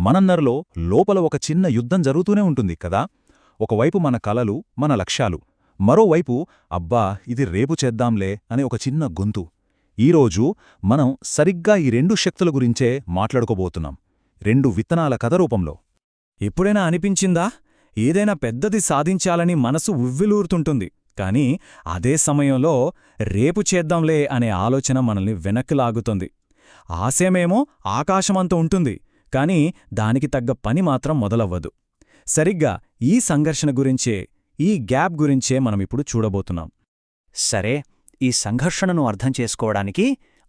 మనందరిలో లోపల ఒక చిన్న యుద్ధం జరుగుతూనే ఉంటుంది కదా. ఒకవైపు మన కలలు, మన లక్ష్యాలు, మరోవైపు అబ్బా ఇది రేపు చేద్దాంలే అనే ఒక చిన్న గొంతు. ఈరోజు మనం సరిగ్గా ఈ రెండు శక్తుల గురించే మాట్లాడుకోబోతున్నాం, రెండు విత్తనాల కథ రూపంలో. ఎప్పుడైనా అనిపించిందా, ఏదైనా పెద్దది సాధించాలని మనసు ఉవ్విలూరుతుంటుంది, కాని అదే సమయంలో రేపు చేద్దాంలే అనే ఆలోచన మనల్ని వెనక్కి లాగుతుంది. ఆశయమేమో ఆకాశమంత ఉంటుంది, కాని దానికి తగ్గ పని మాత్రం మొదలవ్వదు. సరిగ్గా ఈ సంఘర్షణ గురించే, ఈ గ్యాప్ గురించే మనమిప్పుడు చూడబోతున్నాం. సరే, ఈ సంఘర్షణను అర్థం చేసుకోవడానికి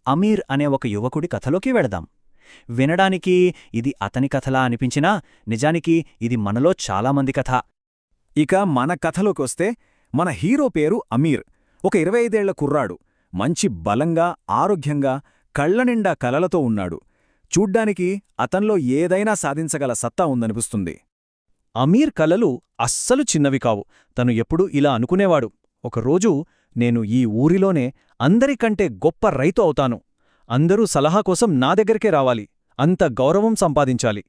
అమీర్ అనే ఒక యువకుడి కథలోకి వెళదాం. వినడానికి ఇది అతని కథలా అనిపించినా నిజానికి ఇది మనలో చాలామంది కథ. ఇక మన కథలోకొస్తే మన హీరో పేరు అమీర్. ఒక 25 ఏళ్ల కుర్రాడు, మంచి బలంగా, ఆరోగ్యంగా, కళ్లనిండా కలలతో ఉన్నాడు. చూడ్డానికి అతన్లో ఏదైనా సాధించగల సత్తా ఉందనిపిస్తుంది. అమీర్ కలలు అస్సలు చిన్నవి కావు. తను ఎప్పుడూ ఇలా అనుకునేవాడు, ఒకరోజు నేను ఈ ఊరిలోనే అందరికంటే గొప్ప రైతు అవుతాను. అందరూ సలహా కోసం నా దగ్గరికే రావాలి, అంత గౌరవం సంపాదించాలి.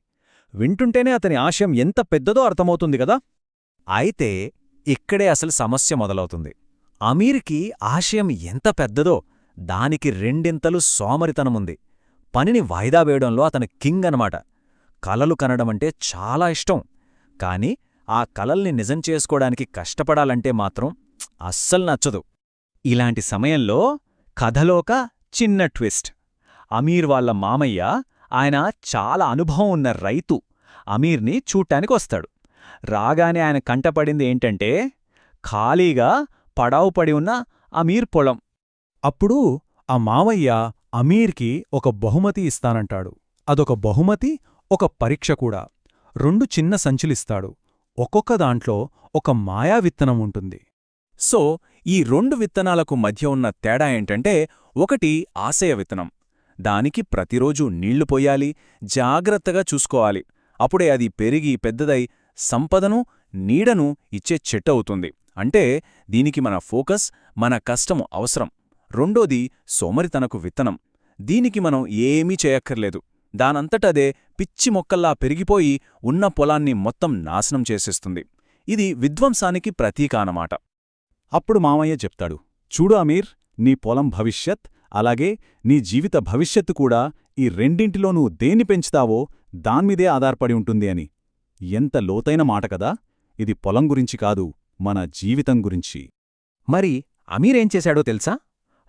వింటుంటేనే అతని ఆశయం ఎంత పెద్దదో అర్థమవుతుంది గదా. అయితే ఇక్కడే అసలు సమస్య మొదలవుతుంది. అమీర్కి ఆశయం ఎంత పెద్దదో దానికి రెండింతలు సోమరితనముంది. పనిని వాయిదా వేయడంలో అతను కింగ్ అనమాట. కలలు కనడమంటే చాలా ఇష్టం, కాని ఆ కలల్ని నిజం చేసుకోవడానికి కష్టపడాలంటే మాత్రం అస్సలు నచ్చదు. ఇలాంటి సమయంలో కథలోక చిన్న ట్విస్ట్. అమీర్ వాళ్ళ మామయ్య, ఆయన చాలా అనుభవం ఉన్న రైతు, అమీర్ని చూట్టానికొస్తాడు. రాగానే ఆయన కంటపడింది ఏంటంటే ఖాళీగా పడావు పడి ఉన్న అమీర్ పొలం. అప్పుడు ఆ మామయ్య అమీర్కి ఒక బహుమతి ఇస్తానంటాడు. అదొక బహుమతి, ఒక పరీక్ష కూడా. 2 చిన్న సంచులిస్తాడు. ఒక్కొక్క దాంట్లో ఒక మాయా విత్తనం ఉంటుంది. సో ఈ 2 విత్తనాలకు మధ్య ఉన్న తేడా ఏంటంటే, ఒకటి ఆశయ విత్తనం. దానికి ప్రతిరోజూ నీళ్లు పొయ్యాలి, జాగ్రత్తగా చూసుకోవాలి. అప్పుడే అది పెరిగి పెద్దదై సంపదను, నీడను ఇచ్చే చెట్టు అవుతుంది. అంటే దీనికి మన ఫోకస్, మన కష్టము అవసరం. రెండోది సోమరితనకు విత్తనం. దీనికి మనం ఏమీ చేయక్కర్లేదు, దానంతటదే పిచ్చి మొక్కల్లా పెరిగిపోయి ఉన్న పొలాన్ని మొత్తం నాశనం చేసేస్తుంది. ఇది విధ్వంసానికి ప్రతీక అన్నమాట. అప్పుడు మామయ్య చెప్తాడు, చూడు అమీర్, నీ పొలం భవిష్యత్, అలాగే నీ జీవిత భవిష్యత్తు కూడా ఈ రెండింటిలో నువ్వు దేన్ని పెంచుతావో దాన్మీదే ఆధారపడి ఉంటుంది అని. ఎంత లోతైన మాట కదా. ఇది పొలం గురించి కాదు, మన జీవితం గురించి. మరి అమీరేం చేశాడో తెలుసా?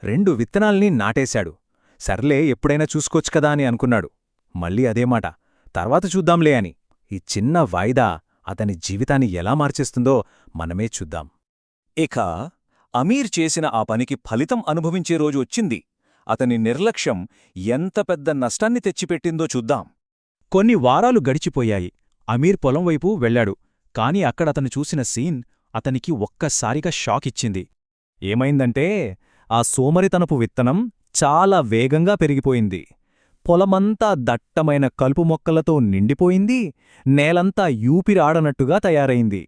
2 విత్తనాల్ని నాటేశాడు. సర్లే ఎప్పుడైనా చూసుకోవచ్చు కదా అని అనుకున్నాడు. మళ్ళీ అదే మాట, తర్వాత చూద్దాంలే అని. ఈ చిన్న వాయిదా అతని జీవితాన్ని ఎలా మార్చేస్తుందో మనమే చూద్దాం. ఇక అమీర్ చేసిన ఆ పనికి ఫలితం అనుభవించే రోజు వచ్చింది. అతని నిర్లక్ష్యం ఎంత పెద్ద నష్టాన్ని తెచ్చిపెట్టిందో చూద్దాం. కొన్ని వారాలు గడిచిపోయాయి. అమీర్ పొలం వైపు వెళ్లాడు. కాని అక్కడతను చూసిన సీన్ అతనికి ఒక్కసారిగా షాకిచ్చింది. ఏమైందంటే, ఆ సోమరితనపు విత్తనం చాలా వేగంగా పెరిగిపోయింది. పొలమంతా దట్టమైన కలుపు మొక్కలతో నిండిపోయింది. నేలంతా యూపిరాడనట్టుగా తయారైంది.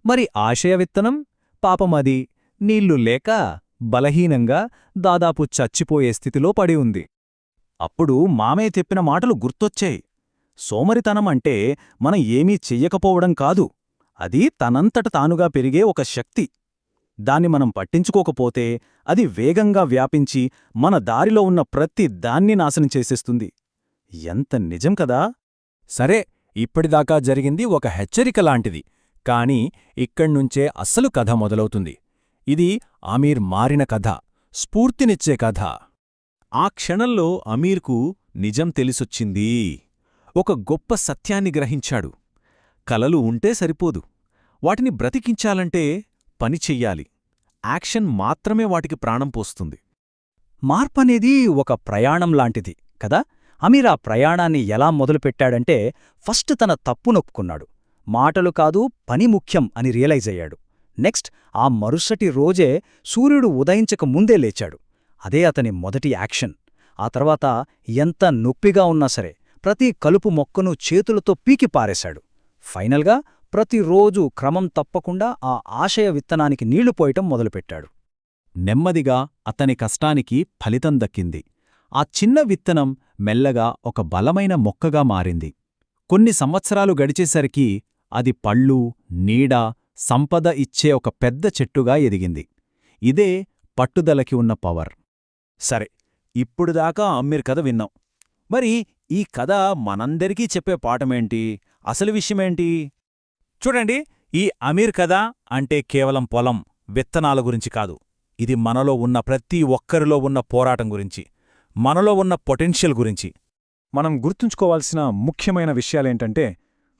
మరి ఆశయ విత్తనం? పాపమది నీళ్లు లేక బలహీనంగా దాదాపు చచ్చిపోయే స్థితిలో పడి ఉంది. అప్పుడు మామయ్య చెప్పిన మాటలు గుర్తొచ్చాయి. సోమరితనం అంటే మనం ఏమీ చెయ్యకపోవడం కాదు, అది తనంతట తానుగా పెరిగే ఒక శక్తి. దాన్ని మనం పట్టించుకోకపోతే అది వేగంగా వ్యాపించి మన దారిలో ఉన్న ప్రతి దాన్ని నాశనం చేసేస్తుంది. ఎంత నిజం కదా. సరే, ఇప్పటిదాకా జరిగింది ఒక హెచ్చరిక లాంటిది. కాని ఇక్కడ్నుంచే అస్సలు కథ మొదలవుతుంది. ఇది అమీర్ మారిన కథ, స్ఫూర్తినిచ్చే కథ. ఆ క్షణంలో అమీర్కు నిజం తెలిసొచ్చింది. ఒక గొప్ప సత్యాన్ని గ్రహించాడు. కలలు ఉంటే సరిపోదు, వాటిని బ్రతికించాలంటే పని చెయ్యాలి. యాక్షన్ మాత్రమే వాటికి ప్రాణం పోస్తుంది. మార్పనేది ఒక ప్రయాణం లాంటిది కదా. అమీర్ ఆ ప్రయాణాన్ని ఎలా మొదలుపెట్టాడంటే, ఫస్ట్ తన తప్పునొప్పుకున్నాడు. మాటలు కాదు, పని ముఖ్యం అని రియలైజ్ అయ్యాడు. నెక్స్ట్, ఆ మరుసటి రోజే సూర్యుడు ఉదయించక ముందే లేచాడు. అదే అతని మొదటి యాక్షన్. ఆ తర్వాత ఎంత నొప్పిగా ఉన్నా సరే ప్రతి కలుపు మొక్కను చేతులతో పీకి పారేశాడు. ఫైనల్గా ప్రతిరోజూ క్రమం తప్పకుండా ఆ ఆశయ విత్తనానికి నీళ్లు పోయటం మొదలుపెట్టాడు. నెమ్మదిగా అతని కష్టానికి ఫలితం దక్కింది. ఆ చిన్న విత్తనం మెల్లగా ఒక బలమైన మొక్కగా మారింది. కొన్ని సంవత్సరాలు గడిచేసరికి అది పళ్ళు, నీడ, సంపద ఇచ్చే ఒక పెద్ద చెట్టుగా ఎదిగింది. ఇదే పట్టుదలకి ఉన్న పవర్. సరే, ఇప్పుడుదాకా అమీర్ కథ విన్నాం. మరి ఈ కథ మనందరికీ చెప్పే పాఠమేంటి? అసలు విషయమేంటి? చూడండి, ఈ అమీర్ కథ అంటే కేవలం పొలం, విత్తనాల గురించి కాదు. ఇది మనలో ఉన్న ప్రతి ఒక్కరిలో ఉన్న పోరాటం గురించి, మనలో ఉన్న పొటెన్షియల్ గురించి. మనం గుర్తుంచుకోవాల్సిన ముఖ్యమైన విషయాలేంటంటే,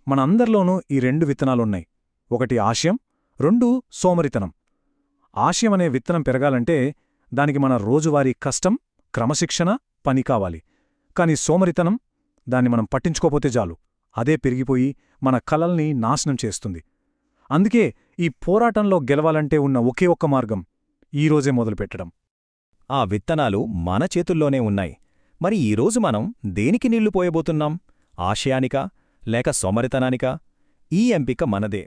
మనందరిలోనూ ఈ 2 విత్తనాలున్నాయి. ఒకటి ఆశయం, 2 సోమరితనం. ఆశయం అనే విత్తనం పెరగాలంటే దానికి మన రోజువారీ కష్టం, క్రమశిక్షణ, పని కావాలి. కాని సోమరితనం, దాన్ని మనం పట్టించుకోపోతే చాలు, అదే పెరిగిపోయి మన కలల్ని నాశనం చేస్తుంది. అందుకే ఈ పోరాటంలో గెలవాలంటే ఉన్న ఒకే ఒక్క మార్గం ఈరోజే మొదలుపెట్టడం. ఆ విత్తనాలు మన చేతుల్లోనే ఉన్నాయి. మరి ఈరోజు మనం దేనికి నీళ్లు పోయబోతున్నాం? ఆశయానికా లేక సోమరితనానికా? ఈ ఎంపిక మనదే.